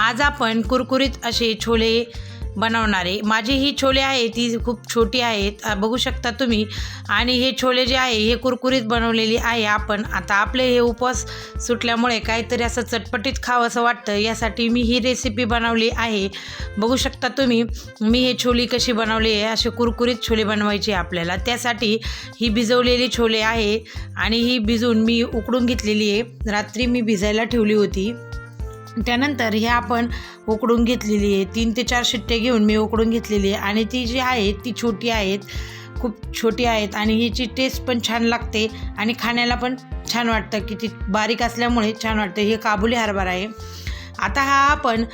आज आपण कुरकुरीत असे छोले बनवणार आहे। माझी ही छोले आहे ती खूप छोटी आहेत, बघू शकता तुम्ही। आणि हे छोले जे आहे हे कुरकुरीत बनवलेली आहे। आपण आता आपले हे उपवास सुटल्यामुळे काहीतरी असं चटपटीत खावं असं वाटतं, यासाठी मी ही रेसिपी बनवली आहे। बघू शकता तुम्ही मी हे छोले कशी बनवली आहे। असे कुरकुरीत छोले बनवायचे आपल्याला, त्यासाठी ही भिजवलेली छोले आहे आणि ही भिजवून मी उकडून घेतलेली आहे। रात्री मी भिजायला ठेवली होती, त्यानंतर हे आपण उकडून घेतलेली आहे। 3 ते 4 शिट्टे घेऊन मी उकडून घेतलेली आहे आणि ती जी आहे ती छोटी आहेत, खूप छोटी आहेत आणि हिची टेस्ट पण छान लागते आणि खाण्याला पण छान वाटतं की ती बारीक असल्यामुळे छान वाटतं। हे काबुली हरभरा आहे। आता हा आपण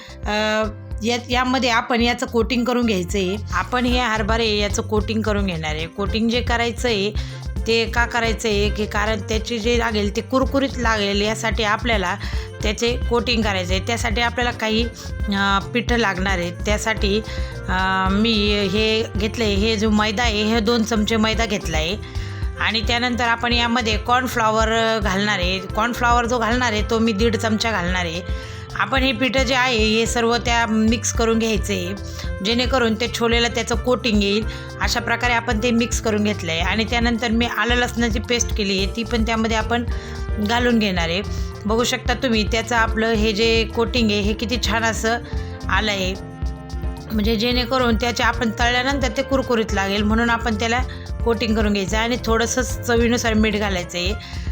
यामध्ये आपण याचं कोटिंग करून घ्यायचं आहे। आपण हे हरभरे याचं कोटिंग करून घेणार आहे। कोटिंग जे करायचं आहे ते का करायचं आहे की कारण त्याचे जे लागेल ते कुरकुरीत लागेल, यासाठी आपल्याला त्याचे कोटिंग करायचं आहे। त्यासाठी आपल्याला काही पिठं लागणार आहे। त्यासाठी मी हे घेतलं आहे, हे जो मैदा आहे हे 2 चमचे मैदा घेतला आहे आणि त्यानंतर आपण यामध्ये कॉर्नफ्लॉवर घालणार आहे। कॉर्नफ्लॉवर जो घालणार आहे तो मी 1.5 चमचा घालणार आहे। आपण हे पिठं जे आहे हे सर्व त्या मिक्स करून घ्यायचं आहे, जेणेकरून ते छोलेला त्याचं कोटिंग येईल। अशा प्रकारे आपण ते मिक्स करून घेतलं आहे आणि त्यानंतर मी आलं लसणाची पेस्ट केली आहे, ती पण त्यामध्ये आपण घालून घेणार आहे। बघू शकता तुम्ही त्याचं आपलं हे जे कोटिंग आहे हे किती छान असं आलं आहे, म्हणजे जेणेकरून त्याचे आपण तळल्यानंतर ते कुरकुरीत लागेल, म्हणून आपण त्याला कोटिंग करून घ्यायचं आहे। आणि थोडंसं चवीनुसार मीठ घालायचं आहे।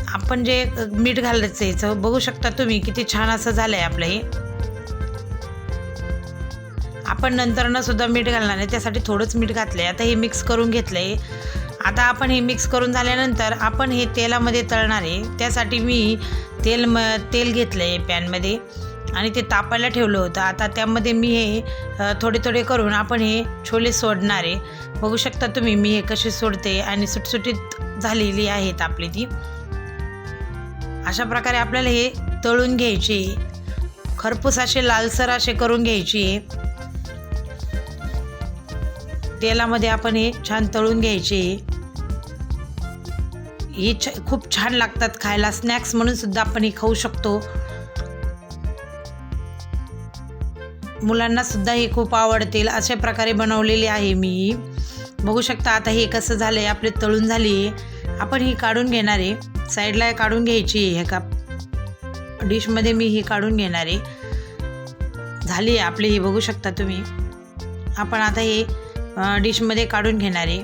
आपण जे मीठ घालायचं आहे बघू शकता तुम्ही किती छान असं झालं आहे आपलं हे। आपण नंतरनं सुद्धा मीठ घालणार आहे, त्यासाठी थोडंच मीठ घातलं आहे। आता हे मिक्स करून घेतलं आहे। आता आपण हे मिक्स करून झाल्यानंतर आपण हे तेलामध्ये तळणार आहे। त्यासाठी मी तेल घेतलं आहे पॅनमध्ये आणि ते तापायला ठेवलं होतं। आता त्यामध्ये मी हे थोडे थोडे करून आपण हे छोले सोडणार आहे। बघू शकता तुम्ही मी हे कसे सोडते आणि सुटसुटीत झालेली आहेत आपली ती। अशा प्रकारे आपल्याला हे तळून घ्यायचे, खरपूस असे लालसर असे करून घ्यायचे। तेलामध्ये आपण हे छान तळून घ्यायचे। हे खूप छान लागतात खायला, स्नॅक्स म्हणून सुद्धा आपण हे खाऊ शकतो। मुलांना सुद्धा हे खूप आवडतील, अशा प्रकारे बनवलेले आहे मी। बघू शकता आता हे कसं झालं आहे, आपले तळून झाली। आपण ही काढून घेणार आहे, साईडला काढून घ्यायची आहे। एका डिशमध्ये मी ही काढून घेणार आहे, झाली आहे आपली ही। बघू शकता तुम्ही आपण आता हे डिशमध्ये काढून घेणार आहे।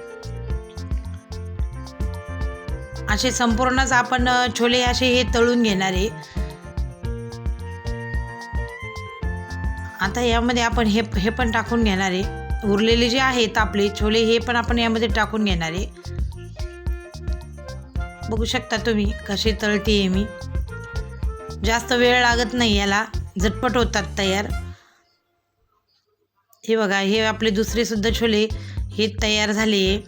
असे संपूर्णच आपण छोले असे हे तळून घेणार आहे। आता यामध्ये आपण हे पण टाकून घेणार आहे। उरलेले जे आहेत आपले छोले हे पण आपण यामध्ये टाकून घेणार आहे। बघू शकता तुम्ही कसे तळते आहे मी, जास्त वेळ लागत नाही याला, झटपट होतात तयार। हे बघा हे आपले दुसरे सुद्धा छोले हे तयार झाले।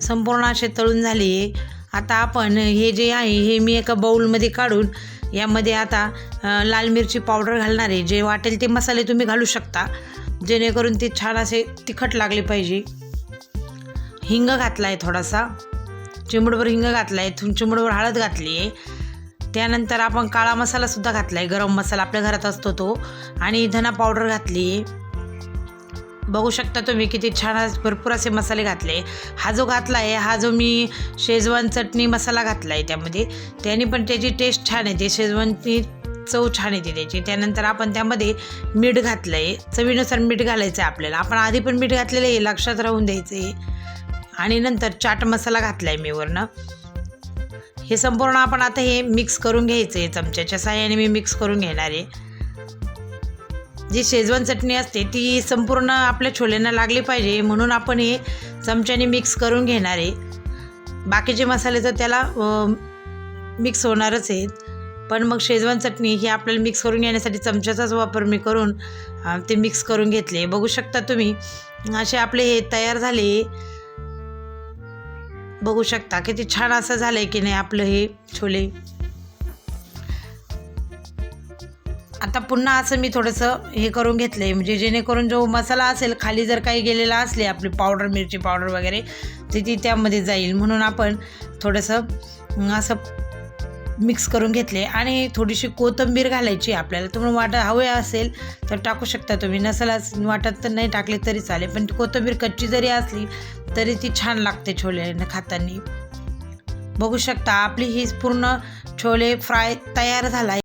संपूर्ण असे तळून झाले। आता आपण हे जे आहे हे मी एका बाउलमध्ये काढून यामध्ये आता लाल मिरची पावडर घालणार आहे। जे वाटेल ते मसाले तुम्ही घालू शकता, जेणेकरून ते छान असे तिखट लागले पाहिजे। हिंग घातला आहे, थोडासा चिमूटभर हिंग घातला आहे, चिमूटभर हळद घातली आहे। त्यानंतर आपण काळा मसालासुद्धा घातला आहे, गरम मसाला आपल्या घरात असतो तो, आणि धना पावडर घातली आहे। बघू शकता तुम्ही किती छान भरपूर असे मसाले घातले। हा जो घातला आहे हा जो मी शेजवान चटणी मसाला घातला आहे त्यामध्ये, त्याने पण त्याची टेस्ट छान येते, शेजवानची चव छान येते त्याची। त्यानंतर आपण त्यामध्ये मीठ घातलं आहे, चवीनुसार मीठ घालायचं आहे आपल्याला। आपण आधी पण मीठ घातलेलं आहे, लक्षात राहून द्यायचं आहे। आणि नंतर चाट मसाला घातला आहे मी वरनं। हे संपूर्ण आपण आता हे मिक्स करून घ्यायचं आहे, चमच्याच्या साहाय्याने मी मिक्स करून घेणार आहे। जी शेजवान चटणी असते ती संपूर्ण आपल्या छोल्यांना लागली पाहिजे, म्हणून आपण हे चमच्याने मिक्स करून घेणार आहे। बाकीचे मसाले तर त्याला मिक्स होणारच आहेत, पण मग शेजवान चटणी ही आपल्याला मिक्स करून घेण्यासाठी चमच्याचाच वापर मी करून ते मिक्स करून घेतले। बघू शकता तुम्ही असे आपले हे तयार झाले। बघू शकता किती छान असं झालं आहे की नाही आपलं हे छोले। आता पुन्हा असं मी थोडंसं हे करून घेतलं आहे, म्हणजे जेणेकरून जो मसाला असेल खाली जर काही गेलेला असले आपली पावडर, मिरची पावडर वगैरे, तर ती त्यामध्ये जाईल. म्हणून आपण थोडंसं असं मिक्स करून घेतले. आणि थोडीशी कोथिंबीर घालायची आपल्याला. तुम्हाला हवे असेल तर टाकू शकता तुम्ही, नसेल वाटत तर नाही टाकले तरी चालेल. पण कोथिंबीर कच्ची जरी असली तरी ती छान लागते छोले खाताना. बघू शकता आपली ही पूर्ण छोले फ्राय तयार झाला आहे.